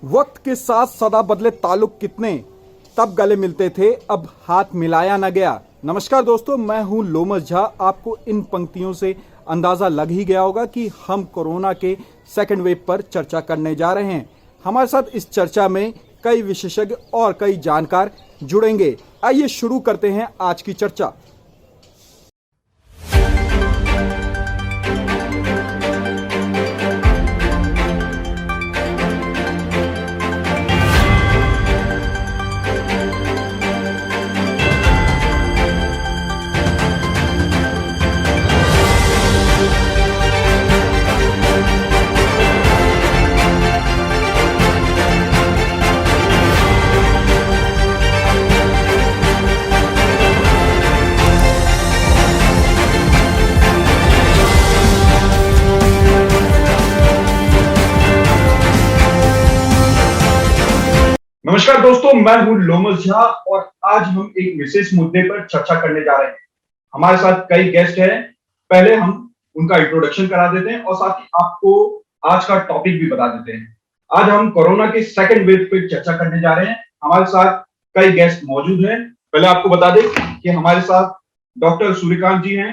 वक्त के साथ सदा बदले ताल्लुक कितने, तब गले मिलते थे, अब हाथ मिलाया न गया। नमस्कार दोस्तों, मैं हूं लोमस झा। आपको इन पंक्तियों से अंदाजा लग ही गया होगा कि हम कोरोना के सेकंड वेव पर चर्चा करने जा रहे हैं। हमारे साथ इस चर्चा में कई विशेषज्ञ और कई जानकार जुड़ेंगे। आइए शुरू करते हैं आज की चर्चा। नमस्कार दोस्तों, मैं हूं लोमस झा और आज हम एक विशेष मुद्दे पर चर्चा करने जा रहे हैं। हमारे साथ कई गेस्ट हैं। पहले हम उनका इंट्रोडक्शन करा देते हैं और साथ ही आपको आज का टॉपिक भी बता देते हैं। आज हम कोरोना के सेकंड वेव पर चर्चा करने जा रहे हैं। हमारे साथ कई गेस्ट मौजूद हैं। पहले आपको बता दें कि हमारे साथ डॉक्टर सूर्यकांत जी हैं,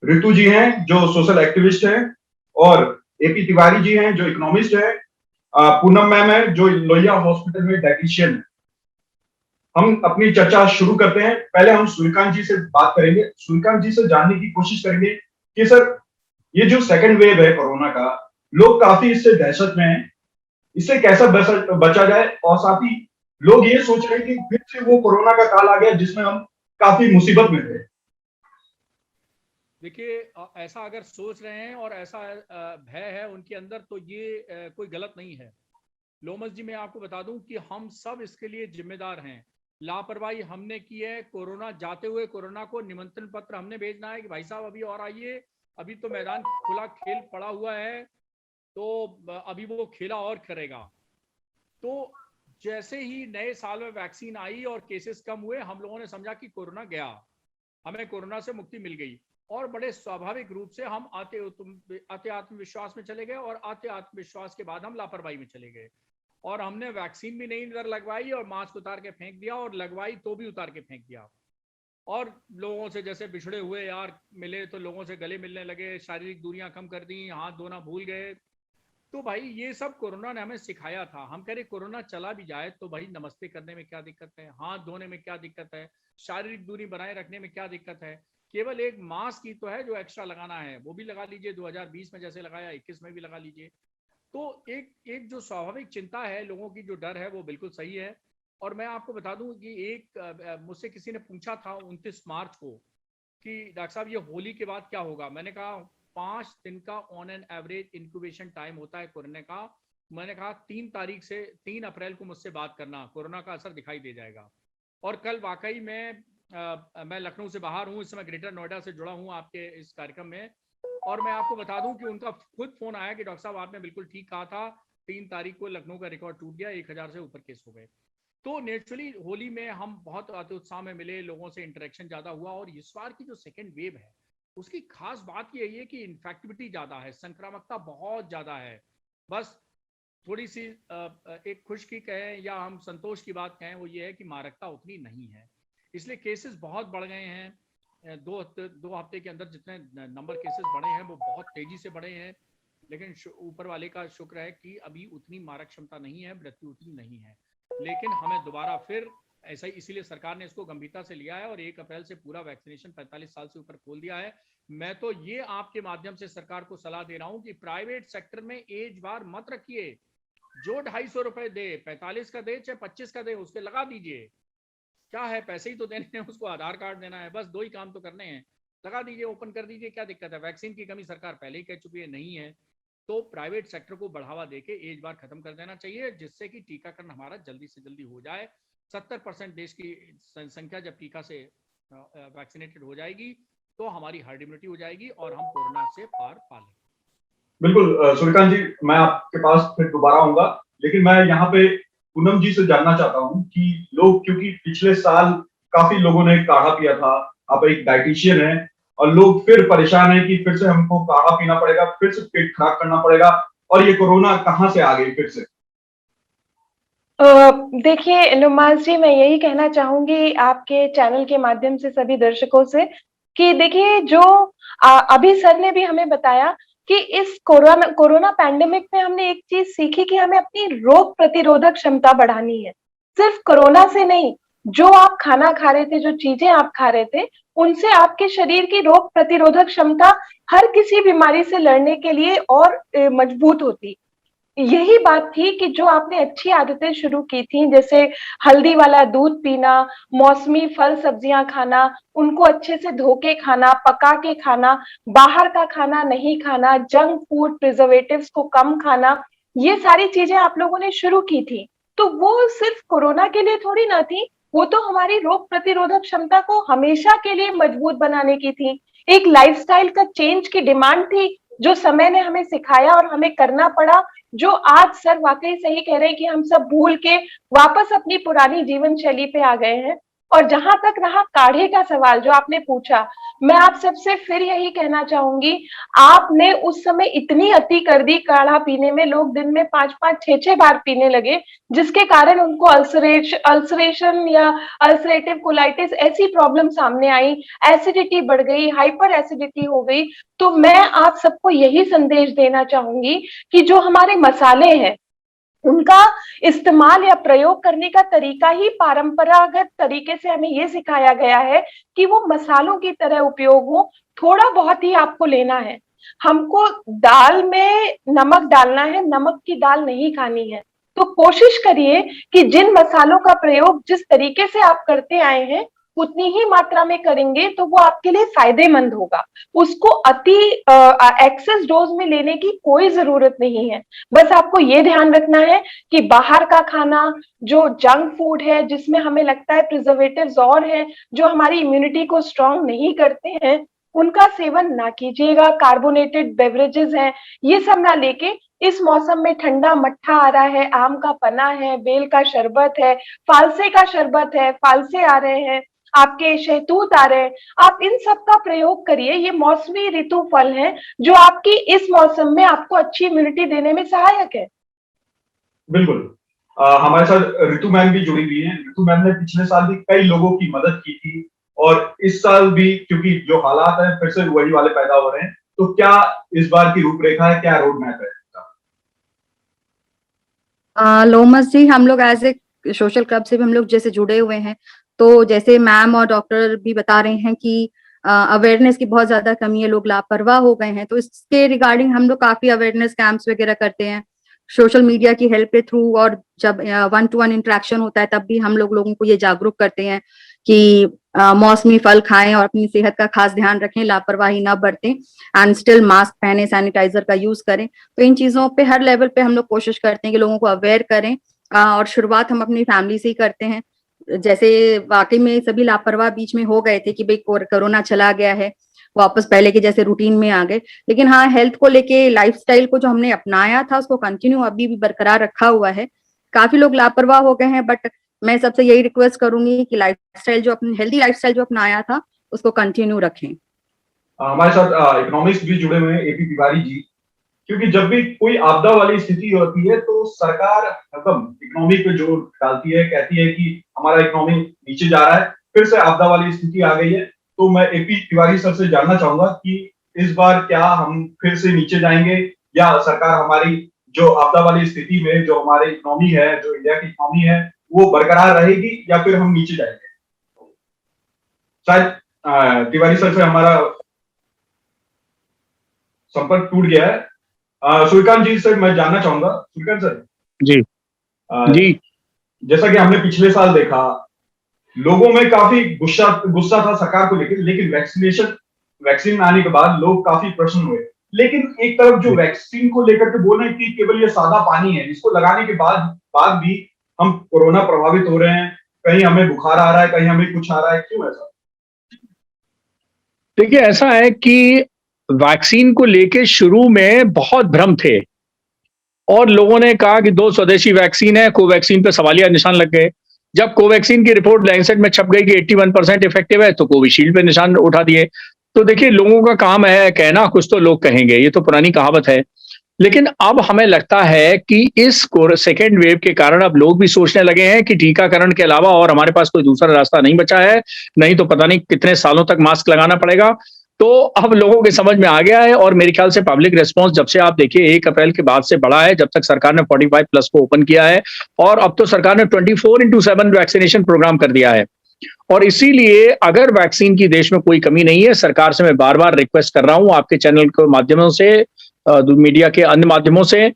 ऋतु जी हैं जो सोशल एक्टिविस्ट हैं, और एपी तिवारी जी हैं जो इकोनॉमिस्ट है, पूनम मैम है जो लोहिया हॉस्पिटल में डायटीशियन है। हम अपनी चर्चा शुरू करते हैं। पहले हम सूर्यकांत जी से बात करेंगे। सूर्यकांत जी से जानने की कोशिश करेंगे कि सर, ये जो सेकंड वेव है कोरोना का, लोग काफी इससे दहशत में हैं, इससे कैसा बचा जाए, और साथ ही लोग ये सोच रहे हैं कि फिर से वो कोरोना का काल आ गया जिसमें हम काफी मुसीबत में थे। देखिए, ऐसा अगर सोच रहे हैं और ऐसा भय है उनके अंदर, तो ये कोई गलत नहीं है। लोमस जी, मैं आपको बता दूं कि हम सब इसके लिए जिम्मेदार हैं। लापरवाही हमने की है। कोरोना जाते हुए कोरोना को निमंत्रण पत्र हमने भेजना है कि भाई साहब अभी और आइए, अभी तो मैदान खुला खेल पड़ा हुआ है, तो अभी वो खेला और करेगा। तो जैसे ही नए साल में वैक्सीन आई और केसेस कम हुए, हम लोगों ने समझा कि कोरोना गया, हमें कोरोना से मुक्ति मिल गई, और बड़े स्वाभाविक रूप से हम आते आत्मविश्वास में चले गए, और आते आत्मविश्वास के बाद हम लापरवाही में चले गए, और हमने वैक्सीन भी नहीं इधर लगवाई और मास्क उतार के फेंक दिया, और लगवाई तो भी उतार के फेंक दिया। और लोगों से जैसे बिछड़े हुए यार मिले तो लोगों से गले मिलने लगे, शारीरिक दूरियां कम कर दी, हाथ धोना भूल गए। तो भाई ये सब कोरोना ने हमें सिखाया था। हम कह रहे कोरोना चला भी जाए तो भाई नमस्ते करने में क्या दिक्कत है, हाथ धोने में क्या दिक्कत है, शारीरिक दूरी बनाए रखने में क्या दिक्कत है। केवल एक मास्क ही तो है जो एक्स्ट्रा लगाना है, वो भी लगा लीजिए, 2020 में जैसे लगाया 21 में भी लगा लीजिए। तो एक जो स्वाभाविक चिंता है लोगों की, जो डर है, वो बिल्कुल सही है। और मैं आपको बता दूं कि मुझसे किसी ने पूछा था 29 मार्च को कि डॉक्टर साहब ये होली के बाद क्या होगा। मैंने कहा 5 दिन का on an average incubation time होता है कोरोना का। मैंने कहा 3 अप्रैल को मुझसे बात करना, कोरोना का असर दिखाई दे जाएगा। और कल वाकई में मैं लखनऊ से बाहर हूँ, इस समय ग्रेटर नोएडा से जुड़ा हूँ आपके इस कार्यक्रम में, और मैं आपको बता दूं कि उनका खुद फोन आया कि डॉक्टर साहब आपने बिल्कुल ठीक कहा था, 3 तारीख को लखनऊ का रिकॉर्ड टूट गया, 1000 से ऊपर केस हो गए। तो नेचुरली होली में हम बहुत अत्युत्साह में मिले, लोगों से इंटरेक्शन ज्यादा हुआ। और इस बार की जो सेकेंड वेव है उसकी खास बात यही है कि इन्फेक्टिविटी ज्यादा है, संक्रामकता बहुत ज्यादा है। बस थोड़ी सी एक खुश की कहें या हम संतोष की बात कहें, वो ये है कि मारकता उतनी नहीं है, इसलिए केसेस बहुत बढ़ गए हैं। दो हफ्ते के अंदर जितने नंबर केसेस बढ़े हैं वो बहुत तेजी से बढ़े हैं, लेकिन ऊपर वाले का शुक्र है कि अभी उतनी मारक क्षमता नहीं है, मृत्यु उतनी नहीं है। लेकिन हमें दोबारा फिर ऐसा ही, इसीलिए सरकार ने इसको गंभीरता से लिया है और 1 अप्रैल से पूरा वैक्सीनेशन 45 साल से ऊपर खोल दिया है। मैं तो ये आपके माध्यम से सरकार को सलाह दे रहा हूं कि प्राइवेट सेक्टर में एज बार मत रखिए। जो 250 रुपए दे, 45 का दे चाहे 25 का दे, उसके लगा दीजिए। क्या है, पैसे ही तो देने हैं, उसको आधार कार्ड देना है, बस 2 ही काम तो करने हैं। लगा दीजिए, ओपन कर दीजिए, क्या दिक्कत है। वैक्सीन की कमी सरकार पहले ही कह चुकी है, नहीं है। तो प्राइवेट सेक्टर को बढ़ावा देके एज बार खत्म कर देना चाहिए, जिससे कि टीकाकरण हमारा जल्दी से जल्दी हो जाए। 70% देश की संख्या जब टीका से वैक्सीनेटेड हो जाएगी तो हमारी हर्ड इम्यूनिटी हो जाएगी और हम कोरोना से पार पा लेंगे। बिल्कुल सूर्यकांत जी, मैं आपके पास फिर दोबारा आऊंगा, लेकिन मैं यहाँ पे पूनम जी से जानना चाहता हूँ कि लोग, क्योंकि पिछले साल काफी लोगों ने काढ़ा पिया था, आप एक डाइटिशियन है, और लोग फिर परेशान है कि फिर से हमको काढ़ा पीना पड़ेगा, फिर से पेट खराब करना पड़ेगा, और ये कोरोना कहाँ से आ गई फिर से। देखिए नुमाज जी, मैं यही कहना चाहूंगी आपके चैनल के माध्यम से सभी दर्शकों से कि देखिए जो अभी सर ने भी हमें बताया कि इस कोरोना कोरोना पैंडेमिक में हमने एक चीज सीखी कि हमें अपनी रोग प्रतिरोधक क्षमता बढ़ानी है। सिर्फ कोरोना से नहीं, जो आप खाना खा रहे थे, जो चीजें आप खा रहे थे, उनसे आपके शरीर की रोग प्रतिरोधक क्षमता हर किसी बीमारी से लड़ने के लिए और मजबूत होती। यही बात थी कि जो आपने अच्छी आदतें शुरू की थी, जैसे हल्दी वाला दूध पीना, मौसमी फल सब्जियां खाना, उनको अच्छे से धो के खाना, पका के खाना, बाहर का खाना नहीं खाना, जंक फूड प्रिजर्वेटिव्स को कम खाना, ये सारी चीजें आप लोगों ने शुरू की थी। तो वो सिर्फ कोरोना के लिए थोड़ी ना थी, वो तो हमारी रोग प्रतिरोधक क्षमता को हमेशा के लिए मजबूत बनाने की थी। एक लाइफस्टाइल का चेंज की डिमांड थी, जो समय ने हमें सिखाया और हमें करना पड़ा, जो आज सर वाकई सही कह रहे हैं कि हम सब भूल के वापस अपनी पुरानी जीवन शैली पे आ गए हैं। और जहां तक रहा काढ़े का सवाल जो आपने पूछा, मैं आप सबसे फिर यही कहना चाहूंगी, आपने उस समय इतनी अति कर दी काढ़ा पीने में, लोग दिन में 5-5 6-6 बार पीने लगे, जिसके कारण उनको अल्सरेशन या अल्सरेटिव कोलाइटिस ऐसी प्रॉब्लम सामने आई, एसिडिटी बढ़ गई, हाइपर एसिडिटी हो गई। तो मैं आप सबको यही संदेश देना चाहूंगी कि जो हमारे मसाले हैं, उनका इस्तेमाल या प्रयोग करने का तरीका ही परंपरागत तरीके से हमें ये सिखाया गया है कि वो मसालों की तरह उपयोग हो। थोड़ा बहुत ही आपको लेना है। हमको दाल में नमक डालना है, नमक की दाल नहीं खानी है। तो कोशिश करिए कि जिन मसालों का प्रयोग जिस तरीके से आप करते आए हैं, उतनी ही मात्रा में करेंगे तो वो आपके लिए फायदेमंद होगा। उसको अति एक्सेस डोज में लेने की कोई जरूरत नहीं है। बस आपको ये ध्यान रखना है कि बाहर का खाना, जो जंक फूड है, जिसमें हमें लगता है प्रिजर्वेटिव्स और हैं, जो हमारी इम्यूनिटी को स्ट्रांग नहीं करते हैं, उनका सेवन ना कीजिएगा। कार्बोनेटेड बेवरेजेस हैं, ये सब ना लेके, इस मौसम में ठंडा मट्ठा आ रहा है, आम का पना है, बेल का शरबत है, फालसे का शरबत है, फालसे आ रहे हैं, आपके शहतूत आ रहे हैं, आप इन सब का प्रयोग करिए। ये मौसमी ऋतु फल हैं जो आपकी इस मौसम में आपको अच्छी इम्यूनिटी देने में सहायक है। बिल्कुल। हमारे साथ ऋतु मैम भी जुड़ी हुई है। ऋतु मैम ने पिछले साल भी कई लोगों की मदद की थी और इस साल भी, क्योंकि जो हालात हैं फिर से वही वाले पैदा हो रहे हैं, तो क्या इस बार की रूपरेखा है, क्या रोड मैप है? लोमस जी, हम लोग एज ए सोशल क्लब से भी हम लोग जैसे जुड़े हुए हैं, तो जैसे मैम और डॉक्टर भी बता रहे हैं कि अवेयरनेस की बहुत ज्यादा कमी है, लोग लापरवाह हो गए हैं, तो इसके रिगार्डिंग हम लोग काफी अवेयरनेस कैंप्स वगैरह करते हैं सोशल मीडिया की हेल्प के थ्रू, और जब 1-to-1 इंटरेक्शन होता है तब भी हम लोगों को ये जागरूक करते हैं कि मौसमी फल खाएं और अपनी सेहत का खास ध्यान रखें, लापरवाही ना बरतें, एंड स्टिल मास्क पहने, सैनिटाइजर का यूज करें। तो इन चीजों पे हर लेवल पे हम लोग कोशिश करते हैं कि लोगों को अवेयर करें, और शुरुआत हम अपनी फैमिली से ही करते हैं। जैसे वाकई में सभी लापरवाह बीच में हो गए थे कि भाई कोरोना चला गया है, वापस पहले के जैसे रूटीन में आ गए, लेकिन हाँ, हेल्थ को लेके लाइफस्टाइल को जो हमने अपनाया था उसको कंटिन्यू अभी भी बरकरार रखा हुआ है। काफी लोग लापरवाह हो गए हैं, बट मैं सबसे यही रिक्वेस्ट करूंगी कि लाइफस्टाइल जो अपनी हेल्दी लाइफस्टाइल जो अपनाया था उसको कंटिन्यू रखें। हमारे साथ इकोनॉमिक्स भी जुड़े हुए हैं, एपी तिवारी जी। क्योंकि जब भी कोई आपदा वाली स्थिति होती है तो सरकार एकदम इकोनॉमी पे जोर डालती है, कहती है कि हमारा इकोनॉमी नीचे जा रहा है, फिर से आपदा वाली स्थिति आ गई है। तो मैं एपी तिवारी सर से जानना चाहूंगा कि इस बार क्या हम फिर से नीचे जाएंगे, या सरकार हमारी जो आपदा वाली स्थिति में जो हमारी इकोनॉमी है, जो इंडिया की इकोनॉमी है, वो बरकरार रहेगी या फिर हम नीचे जाएंगे? शायद तिवारी सर से हमारा संपर्क टूट गया है। सूर्यकांत जी से मैं जानना चाहूंगा। सूर्यकांत सर जी जी, जैसा कि हमने पिछले साल देखा, लोगों में काफी गुस्सा था सरकार को लेकर, लेकिन वैक्सीन आने के बाद लोग काफी प्रसन्न हुए। लेकिन एक तरफ जो वैक्सीन को लेकर के बोल रहे हैं कि केवल ये सादा पानी है, जिसको लगाने के बाद भी हम कोरोना प्रभावित हो रहे हैं, कहीं हमें बुखार आ रहा है, कहीं हमें कुछ आ रहा है, क्यों ऐसा? देखिए, ऐसा है कि वैक्सीन को लेके शुरू में बहुत भ्रम थे और लोगों ने कहा कि 2 स्वदेशी वैक्सीन है, कोवैक्सीन पे सवालिया निशान लग गए। जब कोवैक्सीन की रिपोर्ट लैंसेट में छप गई कि 81% इफेक्टिव है, तो कोविशील्ड पे निशान उठा दिए। तो देखिए, लोगों का काम है कहना, कुछ तो लोग कहेंगे, ये तो पुरानी कहावत है। लेकिन अब हमें लगता है कि इस सेकेंड वेव के कारण अब लोग भी सोचने लगे हैं कि टीकाकरण के अलावा और हमारे पास कोई दूसरा रास्ता नहीं बचा है, नहीं तो पता नहीं कितने सालों तक मास्क लगाना पड़ेगा। तो अब लोगों के समझ में आ गया है और मेरे ख्याल से पब्लिक रिस्पांस जब से आप देखिए 1 अप्रैल के बाद से बढ़ा है, जब तक सरकार ने 45 प्लस को ओपन किया है और अब तो सरकार ने 24/7 वैक्सीनेशन प्रोग्राम कर दिया है। और इसीलिए अगर वैक्सीन की देश में कोई कमी नहीं है, सरकार से मैं बार-बार रिक्वेस्ट कर रहा हूं आपके चैनल के माध्यमों से, मीडिया के अन्य माध्यमों से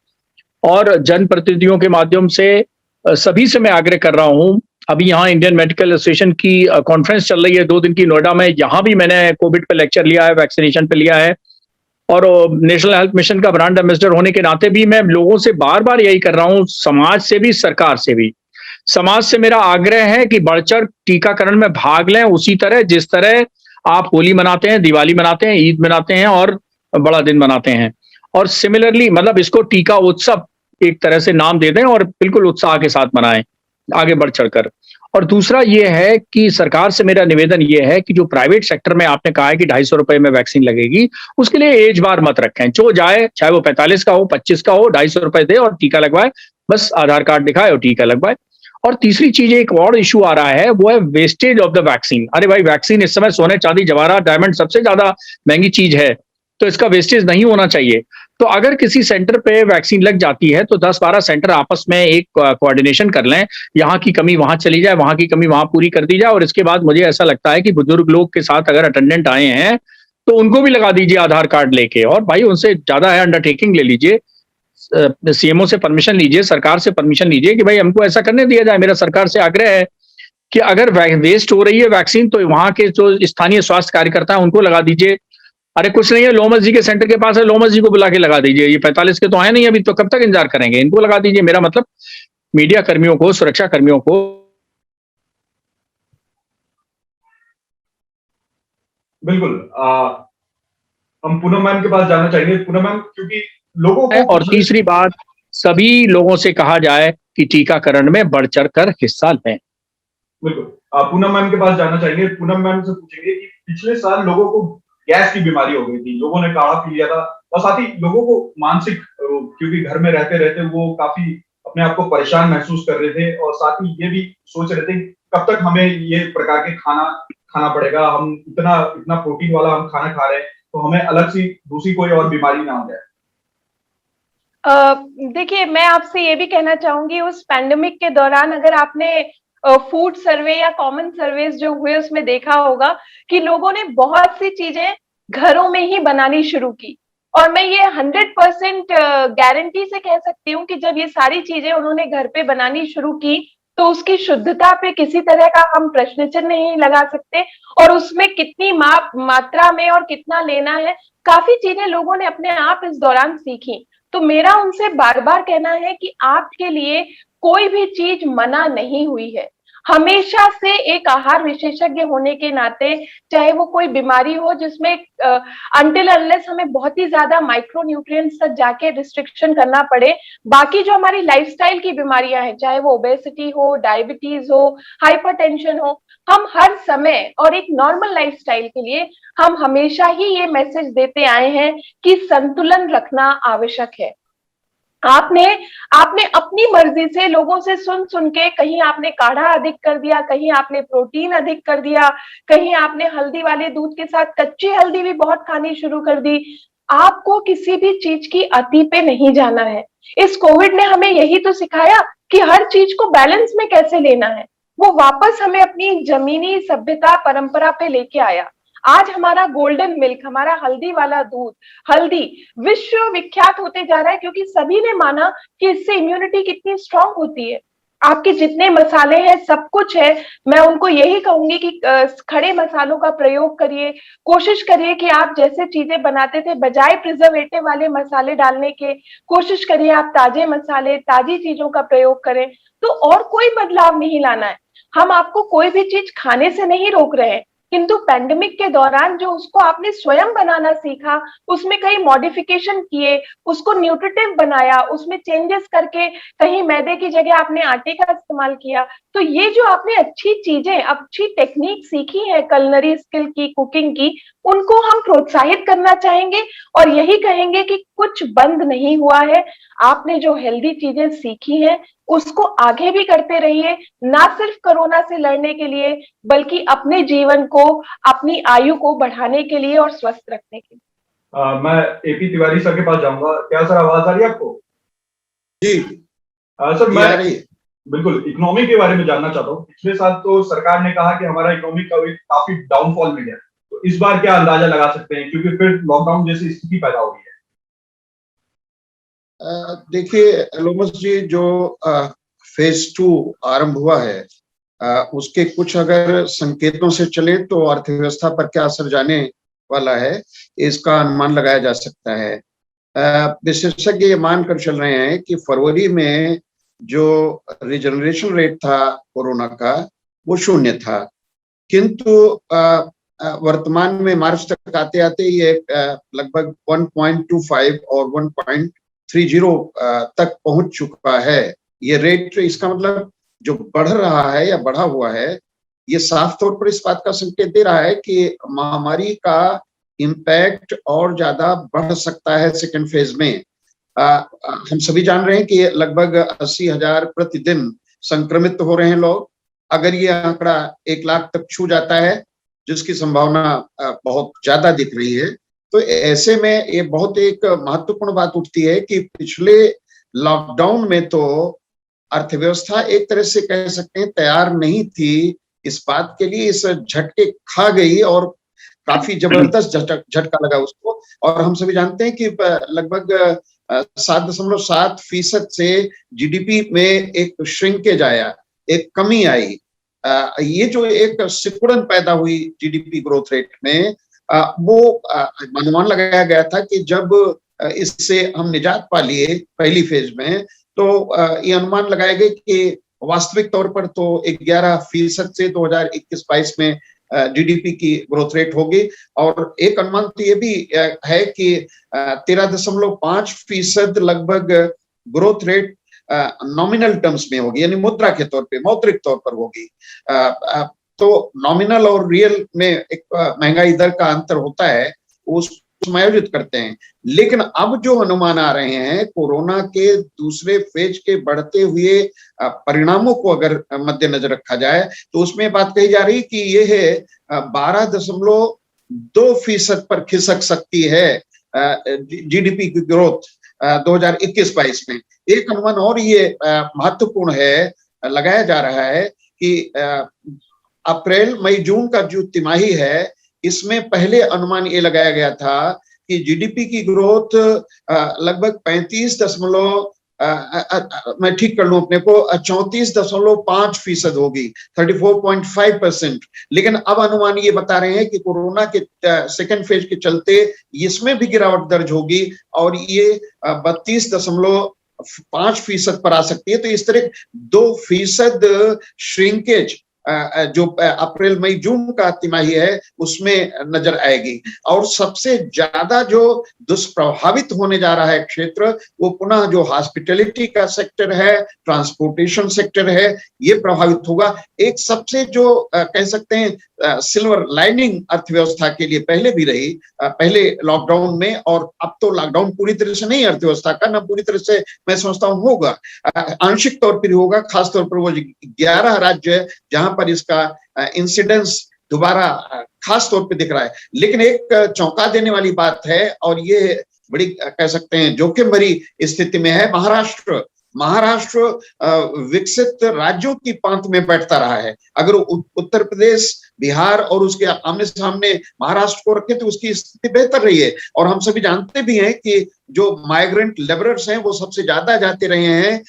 और जनप्रतिनिधियों के माध्यम से, सभी से मैं आग्रह कर रहा हूं। अभी यहाँ इंडियन मेडिकल एसोसिएशन की कॉन्फ्रेंस चल रही है 2 दिन की नोएडा में, यहाँ भी मैंने कोविड पे लेक्चर लिया है, वैक्सीनेशन पे लिया है और नेशनल हेल्थ मिशन का ब्रांड एम्बेसडर होने के नाते भी मैं लोगों से बार-बार यही कर रहा हूं, समाज से भी, सरकार से भी। समाज से मेरा आग्रह है कि बढ़-चढ़ टीकाकरण में भाग लें, उसी तरह जिस तरह आप होली मनाते हैं, दिवाली मनाते हैं, ईद मनाते हैं और बड़ा दिन मनाते हैं। और सिमिलरली मतलब इसको टीका उत्सव एक तरह से नाम दे दें और बिल्कुल उत्साह के साथ मनाएं, आगे बढ़ चढ़कर। और दूसरा ये है कि सरकार से मेरा निवेदन ये है कि जो प्राइवेट सेक्टर में आपने कहा है कि ₹250 में वैक्सीन लगेगी, उसके लिए एज बार मत रखें। जो जाए, चाहे वो 45 का हो, 25 का हो, ₹250 दे और टीका लगवाए, बस आधार कार्ड दिखाए और टीका लगवाए। और तीसरी चीज, एक और इश्यू आ रहा है, वो है वेस्टेज ऑफ द वैक्सीन। अरे भाई, वैक्सीन इस समय सोने, चांदी, जवाहरात, डायमंड सबसे ज्यादा महंगी चीज है, तो इसका वेस्टेज नहीं होना चाहिए। तो अगर किसी सेंटर पे वैक्सीन लग जाती है तो 10-12 सेंटर आपस में एक कोऑर्डिनेशन कर लें, यहाँ की कमी वहां चली जाए, वहां की कमी वहां पूरी कर दी जाए। और इसके बाद मुझे ऐसा लगता है कि बुजुर्ग लोग के साथ अगर अटेंडेंट आए हैं तो उनको भी लगा दीजिए आधार कार्ड लेके, और भाई उनसे ज्यादा है अंडरटेकिंग ले लीजिए, सीएमओ से परमिशन लीजिए, सरकार से परमिशन लीजिए कि भाई हमको ऐसा करने दिया जाए। मेरा सरकार से आग्रह है कि अगर वेस्ट हो रही है वैक्सीन तो वहां के जो स्थानीय स्वास्थ्य कार्यकर्ता है उनको लगा दीजिए। अरे कुछ नहीं है, लोमस जी के सेंटर के पास है, लोमस जी को बुला के लगा दीजिए। ये 45 के तो है नहीं अभी, तो कब तक इंतजार करेंगे, इनको लगा दीजिए। मेरा मतलब मीडिया कर्मियों को, सुरक्षा कर्मियों को बिल्कुल। हम पूनम मैम के पास जाना चाहेंगे। पूनम मैम, क्योंकि लोगों को और तीसरी बात, सभी लोगों से कहा जाए कि टीकाकरण में बढ़ चढ़ कर हिस्सा लें। बिल्कुल, पूनम मैम के पास जाना चाहेंगे। पूनम मैम से पूछेंगे कि पिछले साल लोगों को गैस की बीमारी हो गई थी, लोगों ने काढ़ा पी लिया था, और साथ ही लोगों को मानसिक, क्योंकि घर में रहते रहते वो काफी अपने आप को परेशान महसूस कर रहे थे, और साथ ही ये भी सोच रहे थे कब तक हमें ये प्रकार के खाना खाना पड़ेगा, हम इतना इतना प्रोटीन वाला हम खाना खा रहे हैं, तो हमें अलग सी दूसरी कोई और बीमारी ना हो जाए। देखिए, मैं आपसे ये भी कहना चाहूंगी, उस पैंडेमिक के दौरान अगर आपने फूड सर्वे या कॉमन सर्वेस जो हुए उसमें देखा होगा कि लोगों ने बहुत सी चीजें घरों में ही बनानी शुरू की। और मैं ये 100% गारंटी से कह सकती हूँ कि जब ये सारी चीजें उन्होंने घर पे बनानी शुरू की तो उसकी शुद्धता पे किसी तरह का हम प्रश्न चिन्ह नहीं लगा सकते, और उसमें कितनी मात्रा में और कितना लेना है, काफी चीजें लोगों ने अपने आप इस दौरान सीखी। तो मेरा उनसे बार बार कहना है कि आपके लिए कोई भी चीज मना नहीं हुई है। हमेशा से एक आहार विशेषज्ञ होने के नाते, चाहे वो कोई बीमारी हो जिसमें अनटिल अनलेस हमें बहुत ही ज्यादा माइक्रो न्यूट्रिएंट्स तक जाके रिस्ट्रिक्शन करना पड़े, बाकी जो हमारी लाइफस्टाइल की बीमारियां हैं, चाहे वो ओबेसिटी हो, डायबिटीज हो, हाइपरटेंशन हो, हम हर समय और एक नॉर्मल लाइफस्टाइल के लिए हम हमेशा ही ये मैसेज देते आए हैं कि संतुलन रखना आवश्यक है। आपने आपने अपनी मर्जी से लोगों से सुन सुन के कहीं आपने काढ़ा अधिक कर दिया, कहीं आपने प्रोटीन अधिक कर दिया, कहीं आपने हल्दी वाले दूध के साथ कच्ची हल्दी भी बहुत खानी शुरू कर दी। आपको किसी भी चीज की अति पे नहीं जाना है। इस कोविड ने हमें यही तो सिखाया कि हर चीज को बैलेंस में कैसे लेना है। वो वापस हमें अपनी जमीनी सभ्यता परंपरा पे लेके आया। आज हमारा गोल्डन मिल्क, हमारा हल्दी वाला दूध, हल्दी विश्व विख्यात होते जा रहा है, क्योंकि सभी ने माना कि इससे इम्यूनिटी कितनी स्ट्रांग होती है। आपके जितने मसाले हैं, सब कुछ है, मैं उनको यही कहूंगी कि खड़े मसालों का प्रयोग करिए। कोशिश करिए कि आप जैसे चीजें बनाते थे, बजाय प्रिजर्वेटिव वाले मसाले डालने के, कोशिश करिए आप ताजे मसाले, ताजी चीजों का प्रयोग करें। तो और कोई बदलाव नहीं लाना है। हम आपको कोई भी चीज खाने से नहीं रोक रहे हैं, किंतु पैंडेमिक के दौरान जो उसको आपने स्वयं बनाना सीखा, उसमें कई मॉडिफिकेशन किए, उसको न्यूट्रिटिव बनाया, उसमें चेंजेस करके कहीं मैदे की जगह आपने आटे का इस्तेमाल किया। तो ये जो आपने अच्छी चीजें, अच्छी टेक्निक सीखी है कलनरी स्किल की, कुकिंग की, उनको हम प्रोत्साहित करना चाहेंगे और यही कहेंगे कि कुछ बंद नहीं हुआ है। आपने जो हेल्दी चीजें सीखी हैं उसको आगे भी करते रहिए, ना सिर्फ कोरोना से लड़ने के लिए बल्कि अपने जीवन को, अपनी आयु को बढ़ाने के लिए और स्वस्थ रखने के लिए। मैं एपी तिवारी सर के पास जाऊंगा। क्या सर आवाज आ रही है आपको? जी सर मैं आ रही है। बिल्कुल इकोनॉमी के बारे में जानना चाहता हूँ। पिछले साल तो सरकार ने कहा कि हमारा इकोनॉमी काफी डाउनफॉल में गया, तो इस बार क्या अंदाजा लगा सकते हैं, क्योंकि फिर लॉकडाउन जैसी स्थिति पैदा हो रही है? देखिए लोमस जी, जो फेज 2 आरंभ हुआ है, उसके कुछ अगर संकेतों से चले तो अर्थव्यवस्था पर क्या असर जाने वाला है, इसका अनुमान लगाया जा सकता है। विशेषज्ञ ये मानकर चल रहे हैं कि फरवरी में जो रिजनरेशन रेट था कोरोना का वो 0 था, किंतु वर्तमान में मार्च तक आते आते ये लगभग 1.25 और 1.30 तक पहुंच चुका है ये रेट। इसका मतलब जो बढ़ रहा है या बढ़ा हुआ है, ये साफ तौर पर इस बात का संकेत दे रहा है कि महामारी का इम्पैक्ट और ज्यादा बढ़ सकता है सेकेंड फेज में। हम सभी जान रहे हैं कि लगभग 80,000 प्रतिदिन संक्रमित हो रहे हैं लोग। अगर ये आंकड़ा 1 लाख तक छू जाता है, जिसकी संभावना बहुत ज्यादा दिख रही है, तो ऐसे में ये बहुत एक महत्वपूर्ण बात उठती है कि पिछले लॉकडाउन में तो अर्थव्यवस्था एक तरह से कह सकते हैं तैयार नहीं थी इस बात के लिए, इस झटके खा गई और काफी जबरदस्त झटका लगा उसको। और हम सभी जानते हैं कि लगभग 7.7% से जीडीपी में एक श्रिंकेज आया, एक कमी आई। ये जो एक सिकुड़न पैदा हुई जीडीपी ग्रोथ रेट में, वो अनुमान लगाया गया था कि जब इससे हम निजात पा लिए पहली फेज में, तो ये अनुमान लगाया गया कि वास्तविक तौर पर तो 11% से 2021-22 में जीडीपी की ग्रोथ रेट होगी। और एक अनुमान तो ये भी है कि 13.5% लगभग ग्रोथ रेट नॉमिनल टर्म्स में होगी, यानी मुद्रा के तौर पे, मौद्रिक तौर पर होगी। तो नॉमिनल और रियल में एक महंगाई दर का अंतर होता है, उसको समायोजित करते हैं। लेकिन अब जो अनुमान आ रहे हैं कोरोना के दूसरे फेज के बढ़ते हुए परिणामों को अगर मद्देनजर रखा जाए, तो उसमें बात कही जा रही कि ये है 12.2% पर खिसक सकती है जीडीपी की ग्रोथ 2021-22 में। एक अनुमान और ये महत्वपूर्ण है, लगाया जा रहा है कि अप्रैल मई जून का जो तिमाही है, इसमें पहले अनुमान ये लगाया गया था कि जीडीपी की ग्रोथ लगभग 35 मैं ठीक कर लूं अपने को 34.5% होगी, 34.5%। लेकिन अब अनुमान ये बता रहे हैं कि कोरोना के सेकेंड फेज के चलते इसमें भी गिरावट दर्ज होगी और ये 32.5% पर आ सकती है। तो इस तरह 2% श्रिंकेज जो अप्रैल मई जून का तिमाही है उसमें नजर आएगी। और सबसे ज्यादा जो दुष्प्रभावित होने जा रहा है क्षेत्र, वो पुनः जो हॉस्पिटैलिटी का सेक्टर है, ट्रांसपोर्टेशन सेक्टर है, ये प्रभावित होगा। एक सबसे जो कह सकते हैं सिल्वर लाइनिंग अर्थव्यवस्था के लिए पहले भी रही, पहले लॉकडाउन में, और अब तो लॉकडाउन पूरी तरह से नहीं अर्थव्यवस्था का, ना पूरी तरह से मैं समझता हूँ होगा, आंशिक तौर पर होगा। खासतौर पर वो 11 राज्य जहां पर इसका इंसिडेंस दोबारा खास तौर पे दिख रहा है। लेकिन एक चौंका देने वाली बात है, और ये बड़ी कह सकते हैं जोखिम भरी स्थिति में है महाराष्ट्र। महाराष्ट्र विकसित राज्यों की पांत में बैठता रहा है। अगर उत्तर प्रदेश, बिहार और उसके आमने सामने महाराष्ट्र को रखें तो उसकी स्थिति बेहतर रही है। और हम सभी जानते भी हैं कि जो माइग्रेंट लेबरर्स हैं वो सबसे ज्यादा जाते रहे हैं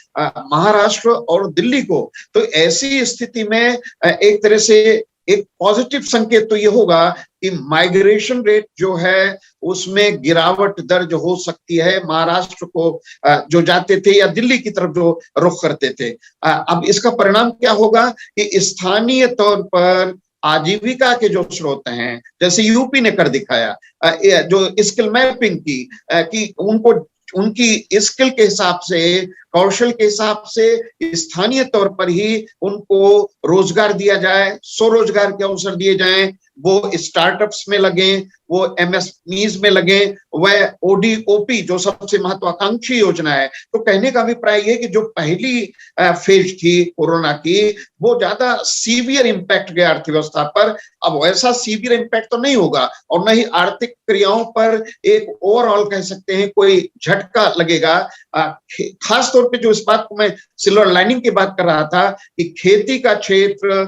महाराष्ट्र और दिल्ली को। तो ऐसी स्थिति में एक तरह से एक पॉजिटिव संकेत तो ये होगा कि माइग्रेशन रेट जो है उसमें गिरावट दर्ज हो सकती है, महाराष्ट्र को जो जाते थे या दिल्ली की तरफ जो रुख करते थे। अब इसका परिणाम क्या होगा कि स्थानीय तौर पर आजीविका के जो स्रोत हैं, जैसे यूपी ने कर दिखाया, जो स्किल मैपिंग की कि उनको उनकी स्किल के हिसाब से, कौशल के हिसाब से स्थानीय तौर पर ही उनको रोजगार दिया जाए, स्वरोजगार के अवसर दिए जाएं, वो स्टार्टअप्स में लगे, वो एमएसएमईज में लगे, वह ओडीओपी जो सबसे महत्वाकांक्षी योजना है। तो कहने का अभिप्राय ये कि जो पहली फेज थी कोरोना की, वो ज्यादा सीवियर इम्पैक्ट गया अर्थव्यवस्था पर। अब वैसा सीवियर इम्पैक्ट तो नहीं होगा और न ही आर्थिक क्रियाओं पर एक ओवरऑल कह सकते हैं कोई झटका लगेगा। खास तौर पे जो इस बात को मैं सिल्वर लाइनिंग की बात कर रहा था कि खेती का क्षेत्र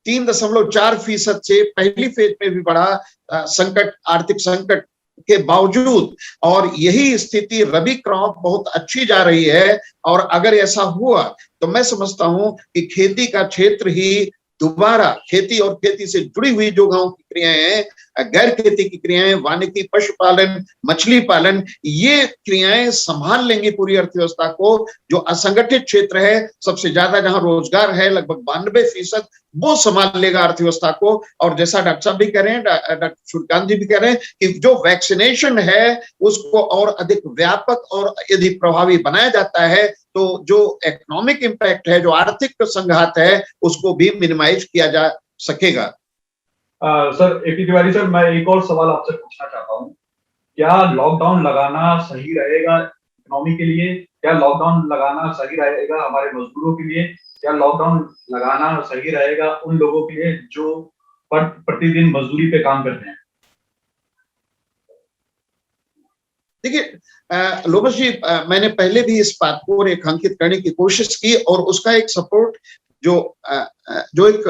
3.4% से पहली फेज में भी बढ़ा, संकट, आर्थिक संकट के बावजूद, और यही स्थिति रबी क्रॉप बहुत अच्छी जा रही है। और अगर ऐसा हुआ तो मैं समझता हूं कि खेती का क्षेत्र ही दोबारा, खेती और खेती से जुड़ी हुई जो गांव की क्रियाएं हैं, गैर खेती की क्रियाएं, वानिकी, पशुपालन, मछली पालन, ये क्रियाएं संभाल लेंगी पूरी अर्थव्यवस्था को। जो असंगठित क्षेत्र है, सबसे ज्यादा जहां रोजगार है, लगभग 92%, वो संभाल लेगा अर्थव्यवस्था को। और जैसा डॉक्टर साहब भी कह रहे हैं, डॉक्टर सूर्यकांत जी भी कह रहे हैं कि जो वैक्सीनेशन है उसको और अधिक व्यापक और यदि प्रभावी बनाया जाता है तो जो इकोनॉमिक इम्पैक्ट है, जो आर्थिक संघात है, उसको भी मिनिमाइज किया जा सकेगा। सर एपी तिवारी सर, मैं एक और सवाल आपसे पूछना चाहता हूँ। क्या लॉकडाउन लगाना सही रहेगा इकोनॉमी के लिए? क्या लॉकडाउन लगाना सही रहेगा हमारे मजदूरों के लिए? क्या लॉकडाउन लगाना सही रहेगा उन लोगों के लिए जो प्रतिदिन मजदूरी पे काम करते हैं? देखिए लोमस जी, मैंने पहले भी इस बात को रेखांकित करने की कोशिश की और उसका एक सपोर्ट जो एक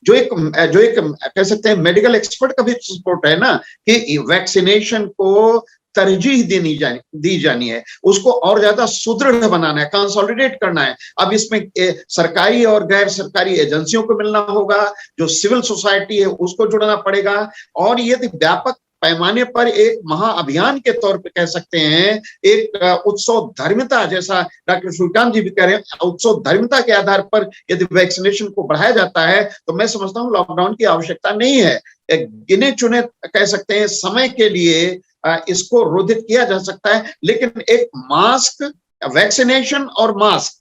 कह सकते हैं मेडिकल एक्सपर्ट का भी सपोर्ट है ना, कि वैक्सीनेशन को तरजीह दी जानी है, उसको और ज्यादा सुदृढ़ बनाना है, कंसोलिडेट करना है। अब इसमें सरकारी और गैर सरकारी एजेंसियों को मिलना होगा, जो सिविल सोसाइटी है उसको जुड़ना पड़ेगा, और यदि व्यापक पैमाने पर एक महाअभियान के तौर पे कह सकते हैं, एक उत्सव धर्मिता, जैसा डॉक्टर सूर्यकांत जी भी कह रहे हैं, उत्सव धर्मिता के आधार पर यदि वैक्सीनेशन को बढ़ाया जाता है तो मैं समझता हूँ लॉकडाउन की आवश्यकता नहीं है। एक गिने चुने कह सकते हैं समय के लिए इसको रोधित किया जा सकता है, लेकिन एक मास्क, वैक्सीनेशन और मास्क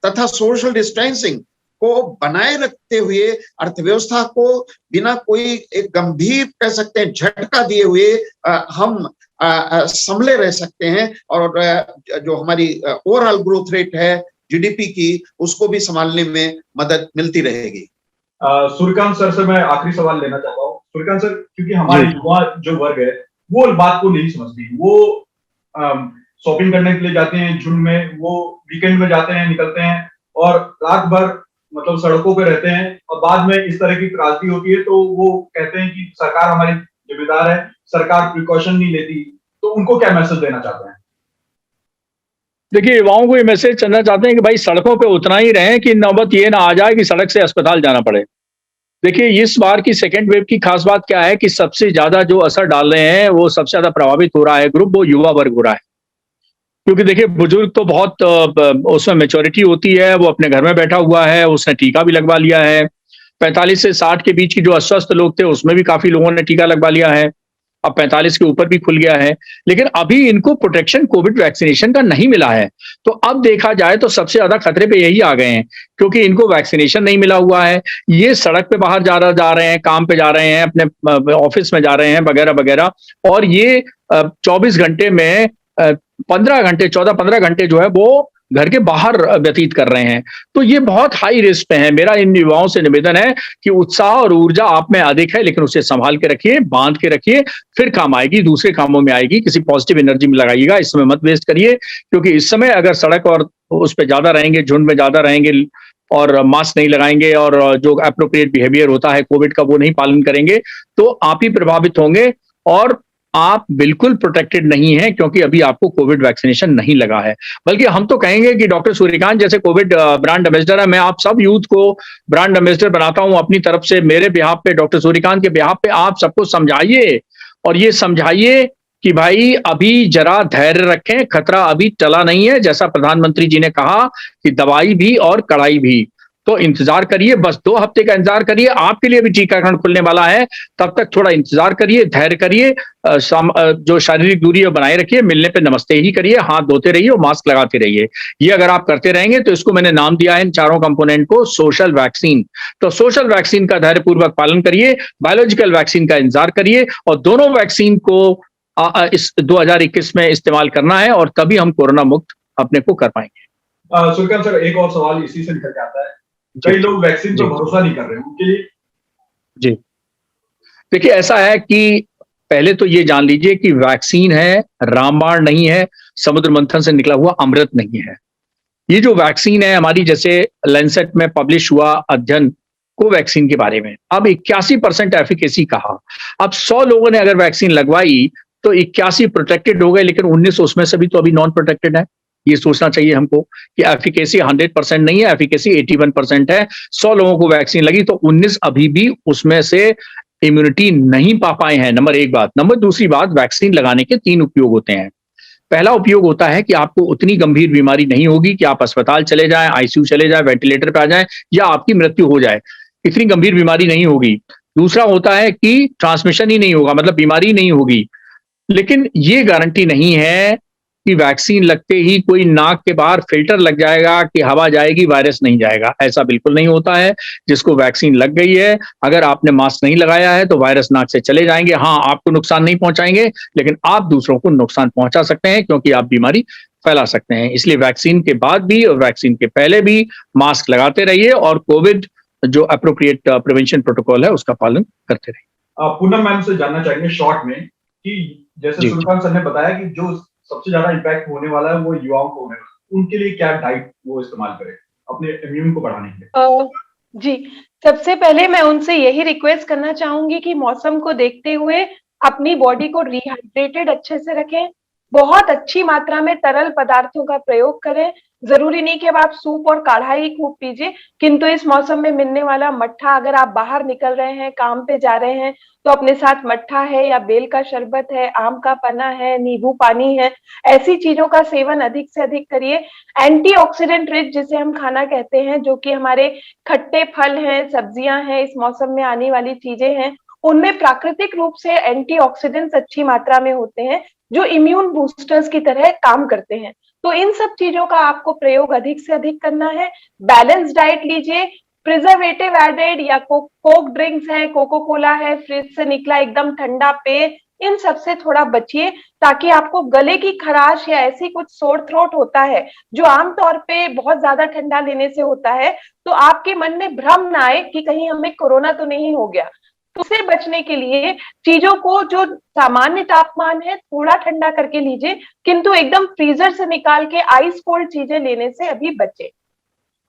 तथा सोशल डिस्टेंसिंग को बनाए रखते हुए अर्थव्यवस्था को बिना कोई एक गंभीर कह सकते हैं झटका दिए हुए हम संभले रह सकते हैं, और जो हमारी ओवरऑल ग्रोथ रेट है जीडीपी की, उसको भी संभालने में मदद मिलती रहेगी। सूर्यकांत सर से मैं आखिरी सवाल लेना चाहता हूँ। सूर्यकांत सर, क्योंकि हमारे युवा जो वर्ग है वो बात को नहीं समझती, वो शॉपिंग करने के लिए जाते हैं झुंड में, वो वीकेंड में जाते हैं, निकलते हैं और रात भर मतलब सड़कों पे रहते हैं, और बाद में इस तरह की त्रासदी होती है तो वो कहते हैं कि सरकार हमारी जिम्मेदार है, सरकार प्रिकॉशन नहीं लेती। तो उनको क्या मैसेज देना चाहते हैं? देखिए, युवाओं को ये मैसेज करना चाहते हैं कि भाई सड़कों पे उतना ही रहें कि नौबत ये ना आ जाए कि सड़क से अस्पताल जाना पड़े। देखिए, इस बार की सेकेंड वेव की खास बात क्या है कि सबसे ज्यादा जो असर डाल रहे हैं, वो सबसे ज्यादा प्रभावित हो रहा है ग्रुप, वो युवा वर्ग हो रहा है। क्योंकि देखिए, बुजुर्ग तो बहुत उसमें मेच्योरिटी होती है, वो अपने घर में बैठा हुआ है, उसने टीका भी लगवा लिया है। 45 से 60 के बीच की जो अस्वस्थ लोग थे, उसमें भी काफी लोगों ने टीका लगवा लिया है। अब 45 के ऊपर भी खुल गया है, लेकिन अभी इनको प्रोटेक्शन कोविड वैक्सीनेशन का नहीं मिला है। तो अब देखा जाए तो सबसे ज्यादा खतरे पे यही आ गए हैं, क्योंकि इनको वैक्सीनेशन नहीं मिला हुआ है। ये सड़क पे बाहर जा रहे हैं, काम पे जा रहे हैं, अपने ऑफिस में जा रहे हैं, वगैरह वगैरह, और ये 24 घंटे में 14-15 घंटे जो है वो घर के बाहर व्यतीत कर रहे हैं। तो ये बहुत हाई रिस्क पे है। मेरा इन युवाओं से निवेदन है कि उत्साह और ऊर्जा आप में अधिक है, लेकिन उसे संभाल के रखिए, बांध के रखिए, फिर काम आएगी, दूसरे कामों में आएगी। किसी पॉजिटिव एनर्जी में लगाइएगा, इस समय मत वेस्ट करिए, क्योंकि इस समय अगर सड़क और उस पर ज्यादा रहेंगे, झुंड में ज्यादा रहेंगे और मास्क नहीं लगाएंगे और जो अप्रोप्रिएट बिहेवियर होता है कोविड का वो नहीं पालन करेंगे, तो आप ही प्रभावित होंगे और आप बिल्कुल प्रोटेक्टेड नहीं है, क्योंकि अभी आपको कोविड वैक्सीनेशन नहीं लगा है। बल्कि हम तो कहेंगे कि डॉक्टर सूर्यकांत जैसे कोविड ब्रांड एम्बेसडर है, मैं आप सब यूथ को ब्रांड एम्बेसडर बनाता हूं अपनी तरफ से। मेरे बिहाफ पे, डॉक्टर सूर्यकांत के बिहाफ पे आप सबको समझाइए, और ये समझाइए कि भाई अभी जरा धैर्य रखें, खतरा अभी टला नहीं है। जैसा प्रधानमंत्री जी ने कहा कि दवाई भी और कड़ाई भी, तो इंतजार करिए, बस 2 हफ्ते का इंतजार करिए, आपके लिए भी टीकाकरण खुलने वाला है। तब तक थोड़ा इंतजार करिए, धैर्य करिए, जो शारीरिक दूरी है बनाए रखिए, मिलने पे नमस्ते ही करिए, हाथ धोते रहिए और मास्क लगाते रहिए। ये अगर आप करते रहेंगे तो इसको मैंने नाम दिया है इन चारों कंपोनेंट को सोशल वैक्सीन। तो सोशल वैक्सीन का धैर्यपूर्वक पालन करिए, बायोलॉजिकल वैक्सीन का इंतजार करिए और दोनों वैक्सीन को इस 2021 में इस्तेमाल करना है और तभी हम कोरोना मुक्त अपने को कर पाएंगे। सूर्यकांत सर, एक और सवाल इसी से निकल के आता है, कई लोग वैक्सीन पर भरोसा नहीं कर रहे हैं, उनके लिए? जी देखिए, ऐसा है कि पहले तो ये जान लीजिए कि वैक्सीन है, रामबाण नहीं है, समुद्र मंथन से निकला हुआ अमृत नहीं है। ये जो वैक्सीन है हमारी, जैसे लैंसेट में पब्लिश हुआ अध्ययन कोवैक्सीन के बारे में, अब 81% एफिकेसी कहा। अब 100 लोगों ने अगर वैक्सीन लगवाई तो 81 प्रोटेक्टेड हो गए, लेकिन 19 उसमें से भी तो अभी नॉन प्रोटेक्टेड है। ये सोचना चाहिए हमको कि एफिकेसी 100% नहीं है, एफिकेसी 81% है। 100 लोगों को वैक्सीन लगी तो 19 अभी भी उसमें से इम्यूनिटी नहीं पा पाए हैं, नंबर 1 बात। नंबर दूसरी बात, वैक्सीन लगाने के 3 उपयोग होते हैं। पहला उपयोग होता है कि आपको उतनी गंभीर बीमारी नहीं होगी कि आप अस्पताल चले जाएं, आईसीयू चले जाएं, वेंटिलेटर पे आ जाएं या आपकी मृत्यु हो जाए, इतनी गंभीर बीमारी नहीं होगी। दूसरा होता है कि ट्रांसमिशन ही नहीं होगा, मतलब बीमारी नहीं होगी। लेकिन ये गारंटी नहीं है कि वैक्सीन लगते ही कोई नाक के बाहर फिल्टर लग जाएगा कि हवा जाएगी, वायरस नहीं जाएगा। ऐसा बिल्कुल नहीं होता है। जिसको वैक्सीन लग गई है, अगर आपने मास्क नहीं लगाया है तो वायरस नाक से चले जाएंगे। हाँ, आपको नुकसान नहीं पहुंचाएंगे, लेकिन आप दूसरों को नुकसान पहुंचा सकते हैं क्योंकि आप बीमारी फैला सकते हैं। इसलिए वैक्सीन के बाद भी और वैक्सीन के पहले भी मास्क लगाते रहिए और कोविड जो अप्रोप्रिएट प्रिवेंशन प्रोटोकॉल है उसका पालन करते रहिए। पूनम मैम से जानना चाहेंगे शॉर्ट में कि जैसे सूर्यकांत सर ने बताया कि जो सबसे ज्यादा इम्पैक्ट होने वाला है वो युवाओं को होने वाला है, उनके लिए क्या डाइट वो इस्तेमाल करें अपने इम्यून को बढ़ाने के लिए? जी, सबसे पहले मैं उनसे यही रिक्वेस्ट करना चाहूंगी कि मौसम को देखते हुए अपनी बॉडी को रिहाइड्रेटेड अच्छे से रखें, बहुत अच्छी मात्रा में तरल पदार्थों का प्रयोग करें। जरूरी नहीं कि अब आप सूप और काढ़ा ही खूब पीजिए, किंतु इस मौसम में मिलने वाला मट्ठा, अगर आप बाहर निकल रहे हैं, काम पे जा रहे हैं, तो अपने साथ मट्ठा है या बेल का शरबत है, आम का पन्ना है, नींबू पानी है, ऐसी चीजों का सेवन अधिक से अधिक करिए। एंटीऑक्सीडेंट रिच जिसे हम खाना कहते हैं, जो कि हमारे खट्टे फल हैं, सब्जियां हैं, इस मौसम में आने वाली चीजें हैं, उनमें प्राकृतिक रूप से एंटीऑक्सीडेंट्स अच्छी मात्रा में होते हैं जो इम्यून बूस्टर्स की तरह काम करते हैं। तो इन सब चीजों का आपको प्रयोग अधिक से अधिक करना है। बैलेंस डाइट लीजिए, प्रिजर्वेटिव एडेड या कोक ड्रिंक्स है, कोको कोला है, फ्रिज से निकला एकदम ठंडा पेय, इन सब से थोड़ा बचिए ताकि आपको गले की खराश या ऐसी कुछ सोर थ्रोट होता है जो आमतौर पे बहुत ज्यादा ठंडा लेने से होता है, तो आपके मन में भ्रम ना आए कि कहीं हमें कोरोना तो नहीं हो गया। उससे बचने के लिए चीजों को जो सामान्य तापमान है थोड़ा ठंडा करके लीजिए, किंतु एकदम फ्रीजर से निकाल के आइस कोल्ड चीजें लेने से अभी बचे।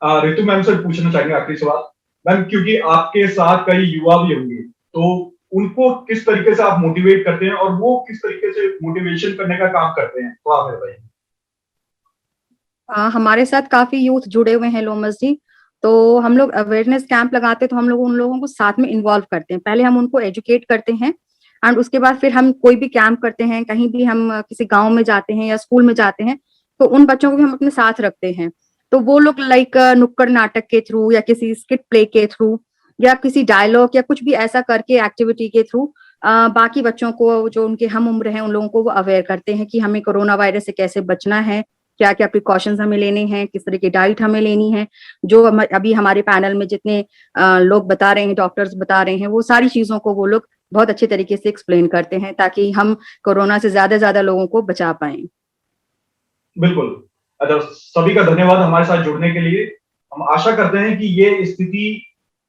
रितु मैम से पूछना चाहेंगे आखिरी सवाल मैम, क्योंकि आपके साथ कई युवा भी होंगे, तो उनको किस तरीके से आप मोटिवेट करते हैं और वो किस तरीके से मोटिवेशन करने का काम करते हैं, तो आप बताइए। हमारे साथ काफी यूथ जुड़े हुए हैं लोमस जी। तो हम लोग अवेयरनेस कैंप लगाते हैं तो हम लोग उन लोगों को साथ में इन्वॉल्व करते हैं। पहले हम उनको एजुकेट करते हैं एंड उसके बाद फिर हम कोई भी कैंप करते हैं, कहीं भी हम किसी गांव में जाते हैं या स्कूल में जाते हैं, तो उन बच्चों को भी हम अपने साथ रखते हैं। तो वो लोग लाइक नुक्कड़ नाटक के थ्रू या किसी स्किट प्ले के थ्रू या किसी डायलॉग या कुछ भी ऐसा करके एक्टिविटी के थ्रू बाकी बच्चों को, जो उनके हम उम्र हैं, उन लोगों को वो अवेयर करते हैं कि हमें कोरोना वायरस से कैसे बचना है, क्या क्या प्रिकॉशंस हमें लेने हैं, किस तरह की डाइट हमें लेनी है। जो अभी हमारे पैनल में जितने लोग बता रहे हैं, डॉक्टर्स बता रहे हैं, वो सारी चीजों को वो लोग बहुत अच्छे तरीके से एक्सप्लेन करते हैं ताकि हम कोरोना से ज्यादा लोगों को बचा पाए। बिल्कुल। अच्छा, सभी का धन्यवाद हमारे साथ जुड़ने के लिए। हम आशा करते हैं कि ये स्थिति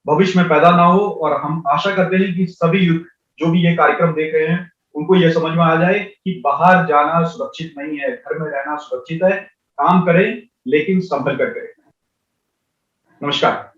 भविष्य में पैदा ना हो और हम आशा करते हैं कि सभी यूथ जो भी ये कार्यक्रम देख रहे हैं उनको ये समझ में आ जाए कि बाहर जाना सुरक्षित नहीं है, घर में रहना सुरक्षित है। काम करें लेकिन संभल कर करें। नमस्कार।